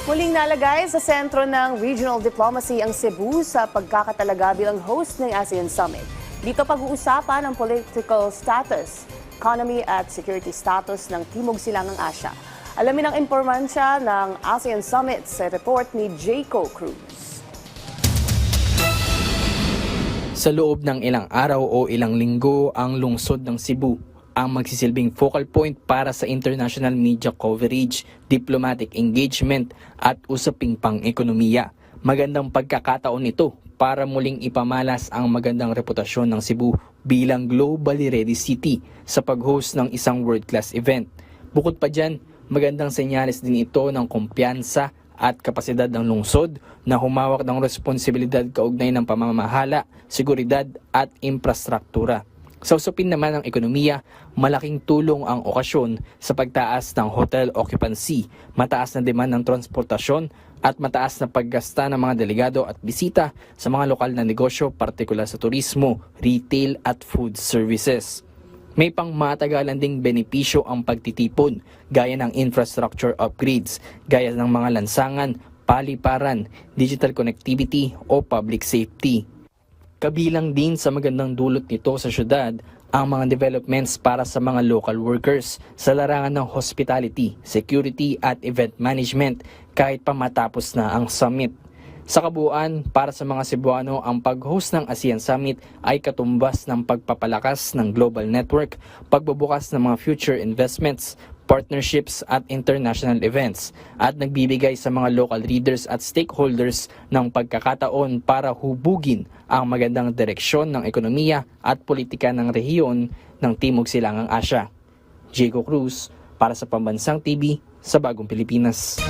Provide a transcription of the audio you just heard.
Muling nalagay sa sentro ng regional diplomacy ang Cebu sa pagkakatalaga bilang host ng ASEAN Summit. Dito pag-uusapan ang political status, economy at security status ng Timog Silangang Asya. Alamin ang impormansya ng ASEAN Summit sa report ni Jayco Cruz. Sa loob ng ilang araw o ilang linggo, ang lungsod ng Cebu ang magsisilbing focal point para sa international media coverage, diplomatic engagement at usaping pang-ekonomiya. Magandang pagkakataon ito para muling ipamalas ang magandang reputasyon ng Cebu bilang globally ready city sa pag-host ng isang world-class event. Bukod pa dyan, magandang senyales din ito ng kumpiyansa at kapasidad ng lungsod na humawak ng responsibilidad kaugnay ng pamamahala, seguridad at infrastruktura. Sa usapin naman ng ekonomiya, malaking tulong ang okasyon sa pagtaas ng hotel occupancy, mataas na demand ng transportasyon at mataas na paggasta ng mga delegado at bisita sa mga lokal na negosyo, partikular sa turismo, retail at food services. May pangmatagalan ding benepisyo ang pagtitipon gaya ng infrastructure upgrades, gaya ng mga lansangan, paliparan, digital connectivity o public safety. Kabilang din sa magandang dulot nito sa syudad ang mga developments para sa mga local workers sa larangan ng hospitality, security at event management kahit pa matapos na ang summit. Sa kabuuan, para sa mga Cebuano, ang pag-host ng ASEAN Summit ay katumbas ng pagpapalakas ng global network, pagbubukas ng mga future investments, partnerships at international events at nagbibigay sa mga local leaders at stakeholders ng pagkakataon para hubugin ang magandang direksyon ng ekonomiya at politika ng rehiyon ng Timog Silangang Asya. Jayco Cruz para sa Pambansang TV sa Bagong Pilipinas.